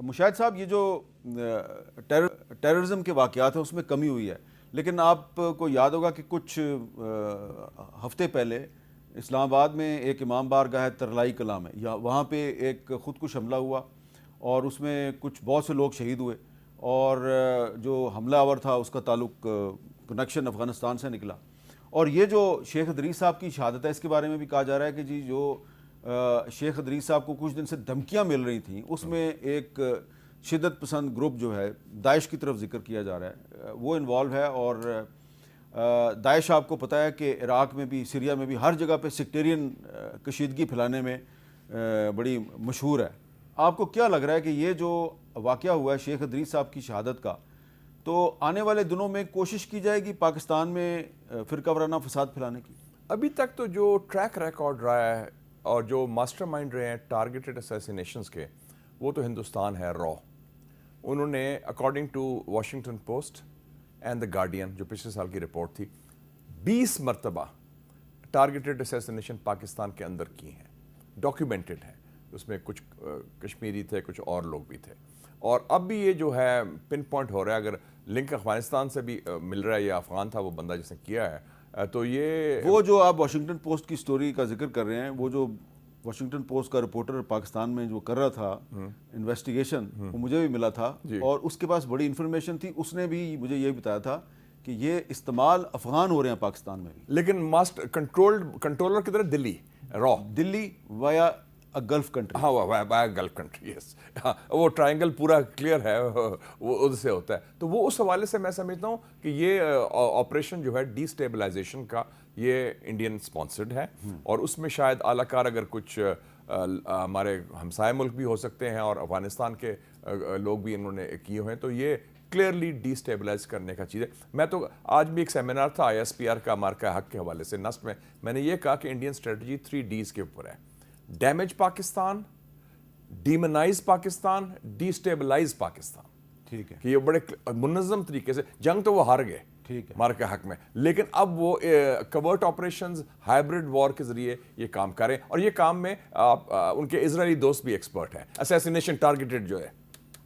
مشاہد صاحب، یہ جو ٹیررزم کے واقعات ہیں اس میں کمی ہوئی ہے، لیکن آپ کو یاد ہوگا کہ کچھ ہفتے پہلے اسلام آباد میں ایک امام بارگاہ ہے ترلائی کلاں میں، وہاں پہ ایک خودکش حملہ ہوا اور اس میں بہت سے لوگ شہید ہوئے، اور جو حملہ آور تھا اس کا تعلق کنیکشن افغانستان سے نکلا۔ اور یہ جو شیخ ادریس صاحب کی شہادت ہے، اس کے بارے میں بھی کہا جا رہا ہے کہ جی جو شیخ ادریس صاحب کو کچھ دن سے دھمکیاں مل رہی تھیں، اس میں ایک شدت پسند گروپ جو ہے داعش کی طرف ذکر کیا جا رہا ہے، وہ انوالو ہے۔ اور داعش آپ کو پتہ ہے کہ عراق میں بھی، سیریا میں بھی، ہر جگہ پہ سیکٹیرین کشیدگی پھیلانے میں بڑی مشہور ہے۔ آپ کو کیا لگ رہا ہے کہ یہ جو واقعہ ہوا ہے شیخ ادریس صاحب کی شہادت کا، تو آنے والے دنوں میں کوشش کی جائے گی پاکستان میں فرقہ وارانہ فساد پھیلانے کی؟ ابھی تک تو جو ٹریک ریکارڈ رہا ہے اور جو ماسٹر مائنڈ رہے ہیں ٹارگیٹڈ اسیسینیشنز کے، وہ تو ہندوستان ہے را۔ انہوں نے according to Washington Post and the Guardian, جو پچھلے سال کی رپورٹ تھی، 20 مرتبہ ٹارگیٹڈ اسیسینیشن پاکستان کے اندر کی ہیں، ڈاکیومنٹڈ ہیں۔ اس میں کچھ کشمیری تھے، کچھ اور لوگ بھی تھے، اور اب بھی یہ جو ہے پن پوائنٹ ہو رہا ہے۔ اگر لنک افغانستان سے بھی مل رہا ہے، یہ افغان تھا وہ بندہ جس نے کیا ہے، تو یہ وہ جو آپ واشنگٹن پوسٹ کی سٹوری کا ذکر کر رہے ہیں، وہ جو واشنگٹن پوسٹ کا رپورٹر پاکستان میں جو کر رہا تھا انویسٹیگیشن، وہ مجھے بھی ملا تھا، اور اس کے پاس بڑی انفارمیشن تھی۔ اس نے بھی مجھے یہ بتایا تھا کہ یہ استعمال افغان ہو رہے ہیں پاکستان میں بھی، لیکن ماسٹر کنٹرولر کی طرف دلی وایا گلف کنٹری۔ ہاں، گلف کنٹری، یس، وہ ٹرائنگل پورا کلیئر ہے، وہ ادھر سے ہوتا ہے۔ تو وہ اس حوالے سے میں سمجھتا ہوں کہ یہ آپریشن جو ہے ڈی سٹیبلائزیشن کا، یہ انڈین سپانسرڈ ہے، اور اس میں شاید اعلیٰ کار اگر کچھ ہمارے ہمسائے ملک بھی ہو سکتے ہیں اور افغانستان کے لوگ بھی انہوں نے کیے ہوئے ہیں، تو یہ کلیئرلی ڈی سٹیبلائز کرنے کا چیز ہے۔ میں تو آج بھی ایک سیمینار تھا آئی ایس پی آر کا مارکہ حق کے حوالے سے نسٹ میں نے یہ کہا کہ انڈین اسٹریٹجی 3 ڈیز کے اوپر ہے: damage Pakistan, demonise Pakistan, D stabilise Pakistan. ٹھیک ہے، کہ یہ بڑے منظم طریقے سے، جنگ تو وہ ہار گئے ٹھیک ہے، مارکہ حق میں، لیکن اب وہ کورٹ آپریشنز، ہائبرڈ وار کے ذریعے یہ کام کریں، اور یہ کام میں ان کے اسرائیلی دوست بھی ایکسپرٹ ہیں، اسیسینیشن ٹارگیٹڈ جو ہے۔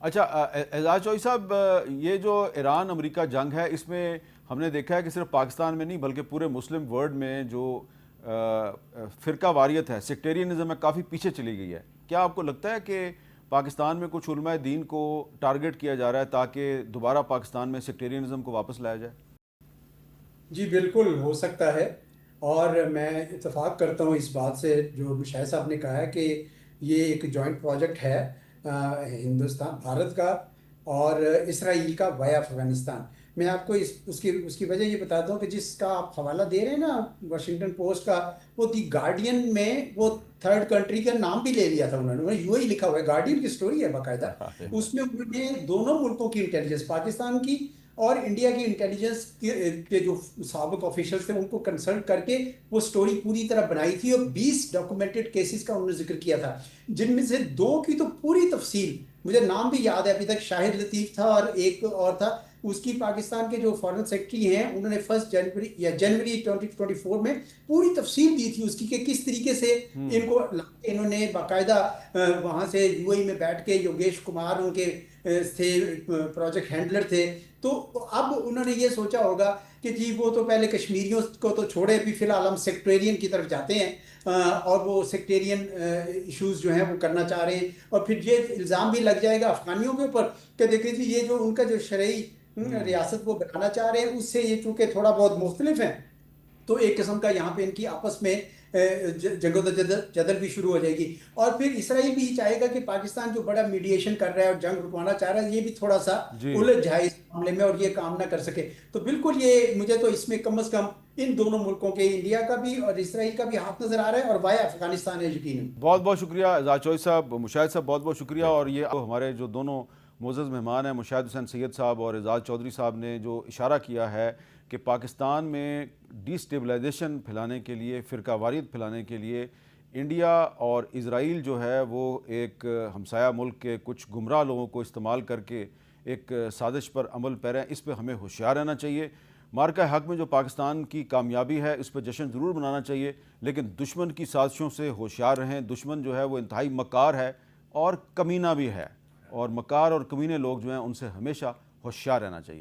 اچھا اعزاز چوہدری صاحب، یہ جو ایران امریکہ جنگ ہے، اس میں ہم نے دیکھا ہے کہ صرف پاکستان میں نہیں بلکہ پورے مسلم ورلڈ میں جو فرقہ واریت ہے، سیکٹیرینزم ہے، کافی پیچھے چلی گئی ہے۔ کیا آپ کو لگتا ہے کہ پاکستان میں کچھ علماء دین کو ٹارگٹ کیا جا رہا ہے تاکہ دوبارہ پاکستان میں سیکٹیرینزم کو واپس لایا جائے؟ جی بالکل ہو سکتا ہے، اور میں اتفاق کرتا ہوں اس بات سے جو مشاہد صاحب نے کہا ہے کہ یہ ایک جوائنٹ پروجیکٹ ہے ہندوستان، بھارت کا اور اسرائیل کا ویا افغانستان۔ میں آپ کو اس کی وجہ یہ بتاتا ہوں کہ جس کا آپ حوالہ دے رہے ہیں نا واشنگٹن پوسٹ کا، وہ دی گارڈین میں وہ تھرڈ کنٹری کا نام بھی لے لیا تھا انہوں نے، یو اے لکھا ہوا ہے، گارڈین کی سٹوری ہے باقاعدہ۔ اس میں انہوں نے دونوں ملکوں کی انٹیلیجنس، پاکستان کی اور انڈیا کی انٹیلیجنس کے جو سابق آفیشلز تھے ان کو کنسلٹ کر کے وہ سٹوری پوری طرح بنائی تھی، اور 20 ڈاکومنٹڈ کیسز کا انہوں نے ذکر کیا تھا، جن میں سے 2 کی تو پوری تفصیل مجھے نام بھی یاد ہے ابھی تک، شاہد لطیف تھا اور ایک اور تھا، اس کی پاکستان کے جو فارن سیکرٹری ہیں انہوں نے 1 جنوری 2024 میں پوری تفصیل دی تھی اس کی، کہ کس طریقے سے ان کو انہوں نے باقاعدہ وہاں سے یو اے میں بیٹھ کے، یوگیش کمار ان کے تھے پروجیکٹ ہینڈلر تھے، تو اب انہوں نے یہ سوچا ہوگا کہ جی وہ تو پہلے کشمیریوں کو تو چھوڑے، ابھی فی الحال ہم سیکٹیرین کی طرف جاتے ہیں، اور وہ سیکٹیرین ایشوز جو ہیں وہ کرنا چاہ رہے ہیں، اور پھر یہ الزام بھی لگ جائے گا افغانیوں کے اوپر کہ دیکھیں جی یہ جو ان کا جو شرعی ریاست وہ بنانا چاہ رہے ہیں، اس سے یہ چونکہ تھوڑا بہت مختلف ہیں، تو ایک قسم کا یہاں پہ ان کی آپس میں جنگ و جدل بھی شروع ہو جائے گی، اور پھر اسرائیل بھی چاہے گا کہ پاکستان جو بڑا میڈیشن کر رہا ہے اور جنگ رکوانا چاہ رہا ہے، یہ بھی تھوڑا سا الجھ جائے اس معاملے میں اور یہ کام نہ کر سکے۔ تو بالکل یہ مجھے تو اس میں کم از کم ان دونوں ملکوں کے، انڈیا کا بھی اور اسرائیل کا بھی ہاتھ نظر آ رہا ہے، اور وایا افغانستان ہے یقیناً۔ بہت بہت شکریہ اعزاز چوہدری صاحب، مشاہد صاحب بہت بہت شکریہ۔ اور یہ ہمارے جو دونوں معزز مہمان ہیں، مشاہد حسین سید صاحب اور اعزاز چوہدری صاحب، نے جو اشارہ کیا ہے کہ پاکستان میں ڈی سٹیبلائزیشن پھیلانے کے لیے، فرقہ واریت پھیلانے کے لیے انڈیا اور اسرائیل جو ہے وہ ایک ہمسایہ ملک کے کچھ گمراہ لوگوں کو استعمال کر کے ایک سازش پر عمل پیرا ہیں۔ اس پہ ہمیں ہوشیار رہنا چاہیے۔ مارکہ حق میں جو پاکستان کی کامیابی ہے اس پہ جشن ضرور منانا چاہیے، لیکن دشمن کی سازشوں سے ہوشیار رہیں۔ دشمن جو ہے وہ انتہائی مکار ہے اور کمینہ بھی ہے۔ اور مکار اور کمینے لوگ جو ہیں ان سے ہمیشہ ہوشیار رہنا چاہیے.